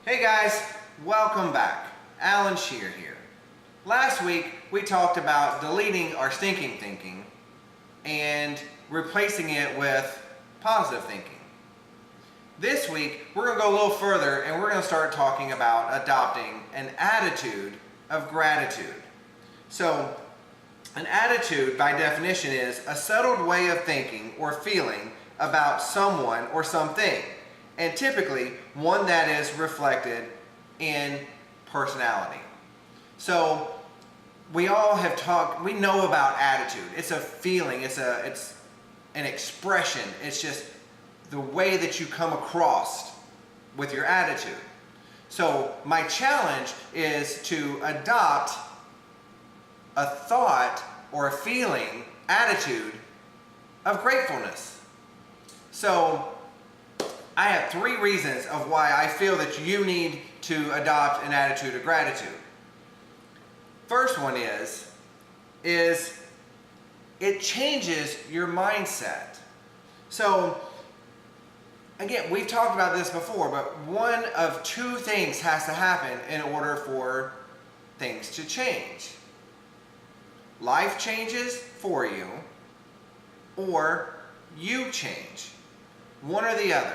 Hey guys, welcome back. Alan Shear here. Last week we talked about deleting our stinking thinking and replacing it with positive thinking. This week we're going to go a little further and we're going to start talking about adopting an attitude of gratitude. So, an attitude by definition is a settled way of thinking or feeling about someone or something, and typically one that is reflected in personality. So we all have talked, we know about attitude. It's a feeling, it's an expression. It's just the way that you come across with your attitude. So my challenge is to adopt a thought or a feeling, attitude of gratefulness. So I have 3 reasons of why I feel that you need to adopt an attitude of gratitude. First one is it changes your mindset. So again, we've talked about this before, but one of 2 things has to happen in order for things to change. Life changes for you, or you change. One or the other.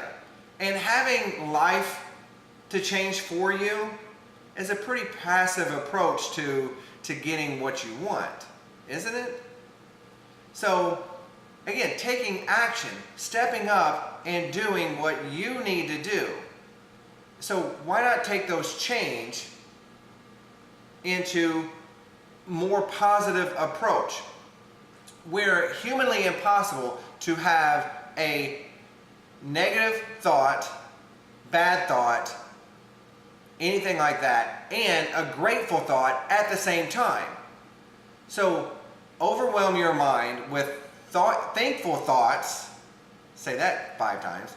And having life to change for you is a pretty passive approach to getting what you want, isn't it? So, again, taking action, stepping up and doing what you need to do. So why not take those change into more positive approach? We're humanly impossible to have a negative thought, bad thought, anything like that, and a grateful thought at the same time. So overwhelm your mind with thankful thoughts, say that 5 times,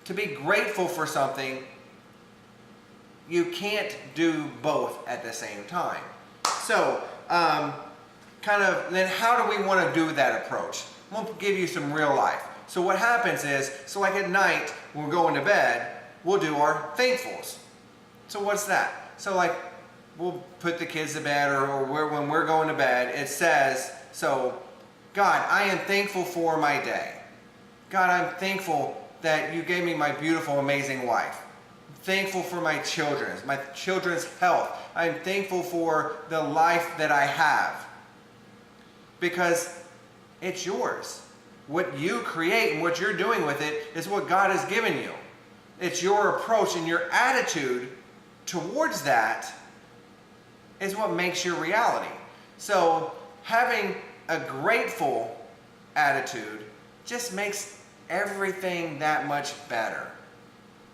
to be grateful for something. You can't do both at the same time. So then how do we want to do that approach? I'm going to give you some real life. So what happens is, so like at night when we're going to bed, we'll do our thankfuls. So what's that? So like we'll put the kids to bed, or when we're going to bed, it says, so God, I am thankful for my day. God, I'm thankful that you gave me my beautiful, amazing wife. I'm thankful for my children's health. I'm thankful for the life that I have. Because it's yours. What you create and what you're doing with it is what God has given you. It's your approach, and your attitude towards that is what makes your reality. So having a grateful attitude just makes everything that much better.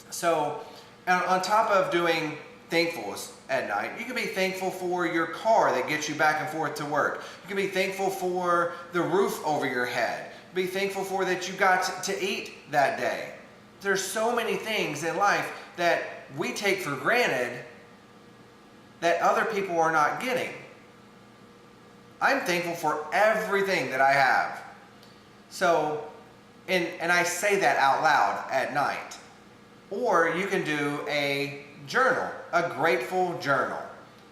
So on top of doing thankfuls at night, you can be thankful for your car that gets you back and forth to work. You can be thankful for the roof over your head. Be thankful for that you got to eat that day. There's so many things in life that we take for granted that other people are not getting. I'm thankful for everything that I have. So, and I say that out loud at night. Or you can do a journal, a grateful journal.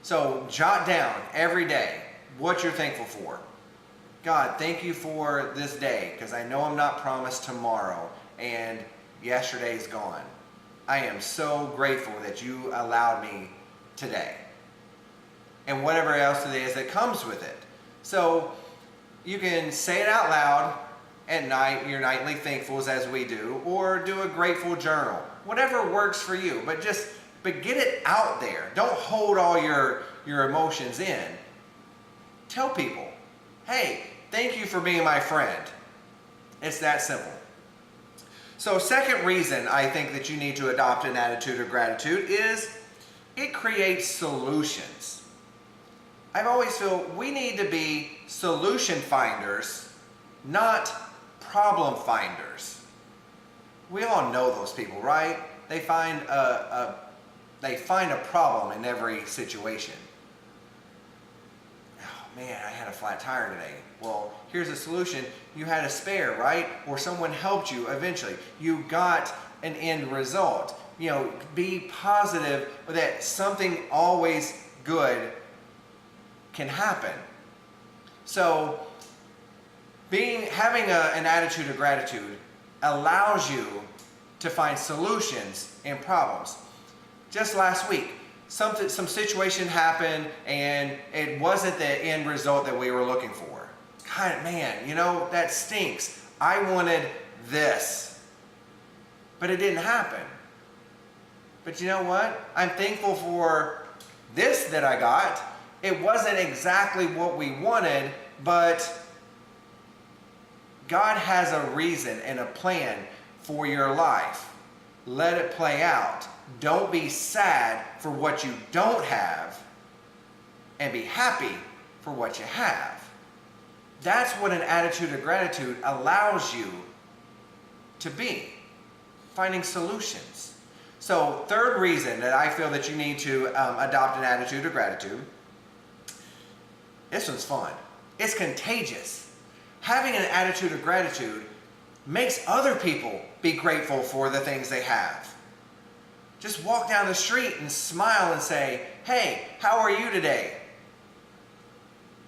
So jot down every day what you're thankful for. God, thank you for this day, because I know I'm not promised tomorrow, and yesterday's gone. I am so grateful that you allowed me today. And whatever else it is that comes with it. So you can say it out loud at night, your nightly thankfuls as we do, or do a grateful journal. Whatever works for you, but get it out there. Don't hold all your emotions in. Tell people, hey, thank you for being my friend. It's that simple. So second reason I think that you need to adopt an attitude of gratitude is it creates solutions. I've always felt we need to be solution finders, not problem finders. We all know those people, right? They find a problem in every situation. Oh man, I had a flat tire today. Well, here's a solution. You had a spare, right? Or someone helped you eventually. You got an end result. be positive that something always good can happen. So having an attitude of gratitude allows you to find solutions in problems. Just last week, some situation happened and it wasn't the end result that we were looking for. God, man, that stinks. I wanted this, but it didn't happen. But you know what? I'm thankful for this that I got. It wasn't exactly what we wanted, but God has a reason and a plan for your life. Let it play out. Don't be sad for what you don't have, and be happy for what you have. That's what an attitude of gratitude allows you to be, finding solutions. So, third reason that I feel that you need to adopt an attitude of gratitude, this one's fun. It's contagious. Having an attitude of gratitude makes other people be grateful for the things they have. Just walk down the street and smile and say, "Hey, how are you today?"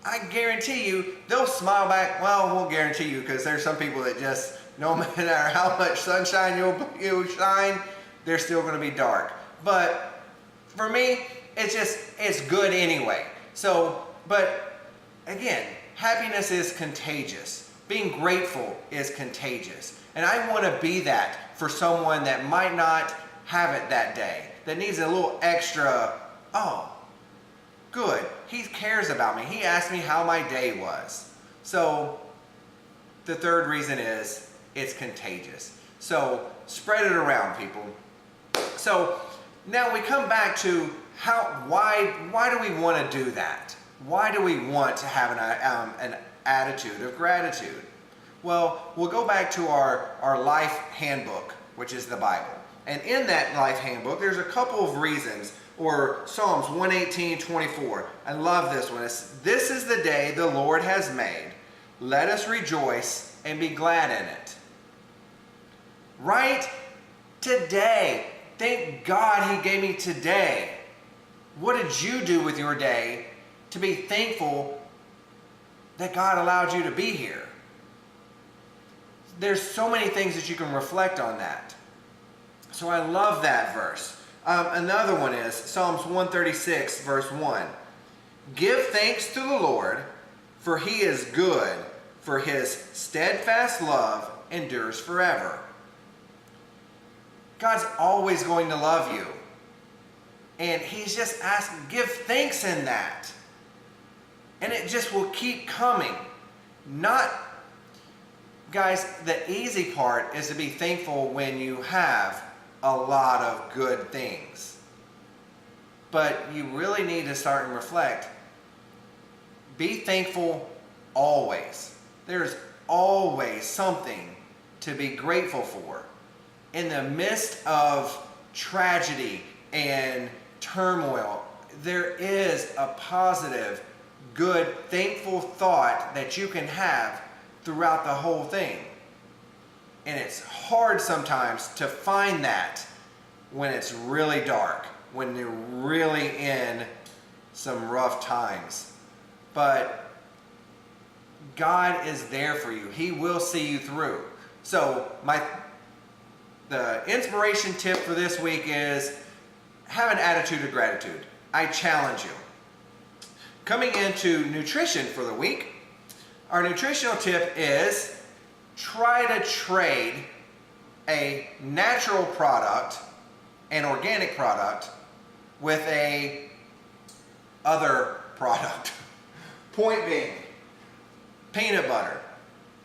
I guarantee you they'll smile back. Well, I won't guarantee you, because there's some people that just, no matter how much sunshine you'll shine, they're still going to be dark. But for me, it's good anyway. So, but again, happiness is contagious. Being grateful is contagious. And I want to be that for someone that might not have it that day, that needs a little extra, oh, good, he cares about me. He asked me how my day was. So the third reason is it's contagious. So spread it around, people. So now we come back to why do we want to do that? Why do we want to have an attitude of gratitude? Well, we'll go back to our life handbook, which is the Bible. And in that life handbook, there's a couple of reasons, or Psalms 118:24. I love this one. This is the day the Lord has made. Let us rejoice and be glad in it. Right? Today. Thank God he gave me today. What did you do with your day to be thankful that God allowed you to be here? There's so many things that you can reflect on that. So I love that verse. Another one is Psalms 136, verse 1. Give thanks to the Lord, for he is good, for his steadfast love endures forever. God's always going to love you. And he's just asking, give thanks in that. And it just will keep coming. Guys, the easy part is to be thankful when you have a lot of good things. But you really need to start and reflect. Be thankful always. There's always something to be grateful for. In the midst of tragedy and turmoil, there is a positive, good, thankful thought that you can have throughout the whole thing. And it's hard sometimes to find that when it's really dark, when you're really in some rough times. But God is there for you. He will see you through. So the inspiration tip for this week is have an attitude of gratitude. I challenge you. Coming into nutrition for the week, our nutritional tip is try to trade a natural product, an organic product, with a other product. Point being, peanut butter.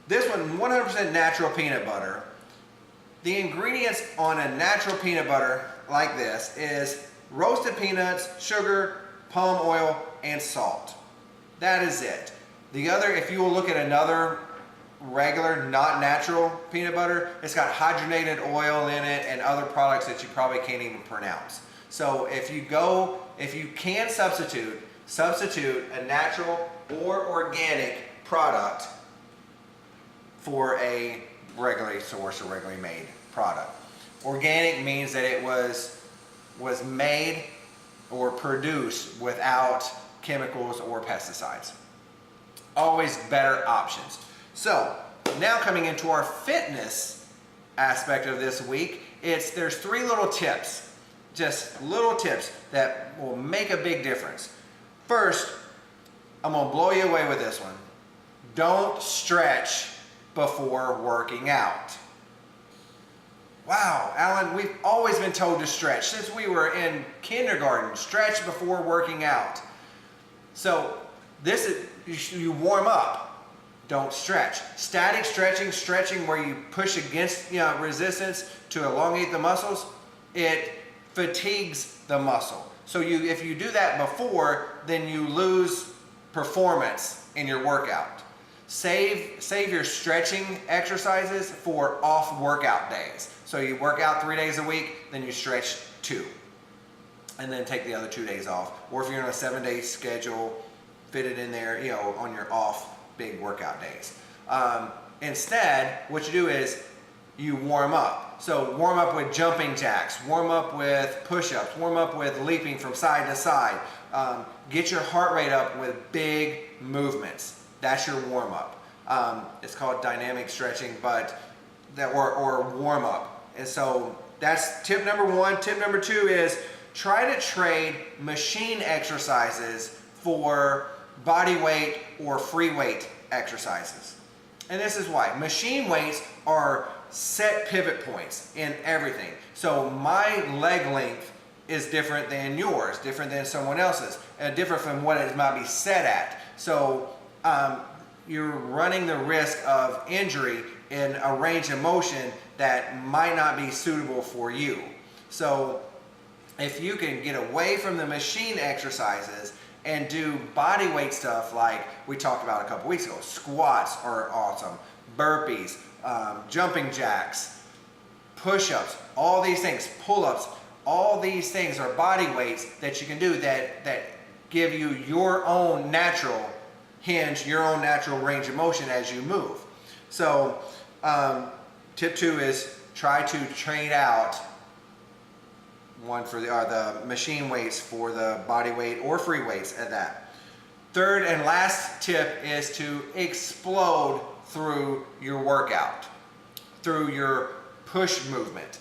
This one, 100% natural peanut butter. The ingredients on a natural peanut butter like this is roasted peanuts, sugar, palm oil, and salt. That is it. The other, if you will look at another regular, not natural peanut butter, it's got hydrogenated oil in it and other products that you probably can't even pronounce. So if you can substitute a natural or organic product for a regularly sourced or regularly made product. Organic means that it was made or produced without chemicals or pesticides. Always better options. So now coming into our fitness aspect of this week, there's 3 little tips, just little tips that will make a big difference. First, I'm gonna blow you away with this one. Don't stretch before working out. Wow, Alan, we've always been told to stretch since we were in kindergarten. Stretch before working out. So this is, you warm up, don't stretch. Static stretching, stretching where you push against resistance to elongate the muscles, it fatigues the muscle. So if you do that before, then you lose performance in your workout. Save your stretching exercises for off workout days. So you work out 3 days a week, then you stretch 2. And then take the other 2 days off. Or if you're on a 7-day schedule, fit it in there, on your off big workout days. Instead, what you do is you warm up. So warm up with jumping jacks, warm up with push-ups, warm up with leaping from side to side. Get your heart rate up with big movements. That's your warm up. It's called dynamic stretching, but or warm up. And so that's tip number 1. Tip number 2 is try to trade machine exercises for body weight or free weight exercises. And this is why. Machine weights are set pivot points in everything. So my leg length is different than yours, different than someone else's, different from what it might be set at. So you're running the risk of injury in a range of motion that might not be suitable for you. So if you can get away from the machine exercises and do body weight stuff like we talked about a couple weeks ago, squats are awesome, burpees, jumping jacks, push-ups, all these things, pull-ups, all these things are body weights that you can do that give you your own natural hinge, your own natural range of motion as you move. So tip 2 is try to trade out one for the machine weights for the body weight or free weights at that. Third and last tip is to explode through your workout, through your push movement,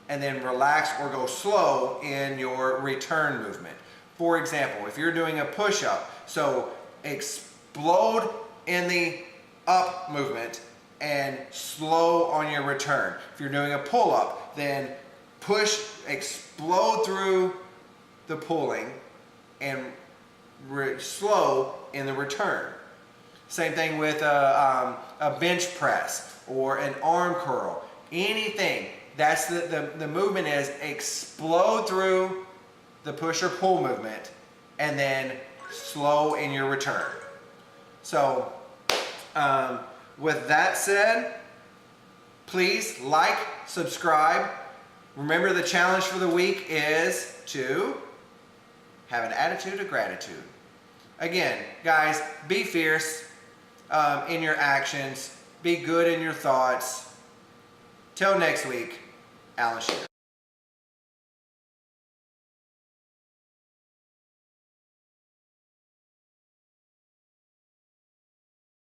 and then relax or go slow in your return movement. For example, if you're doing a push-up, so explode in the up movement and slow on your return. If you're doing a pull-up, then explode through the pulling and slow in the return. Same thing with a bench press or an arm curl. Anything. That's the movement is explode through the push or pull movement and then slow in your return. So with that said, please like, subscribe. Remember, the challenge for the week is to have an attitude of gratitude. Again, guys, be fierce in your actions. Be good in your thoughts. Till next week, Alan Shearer.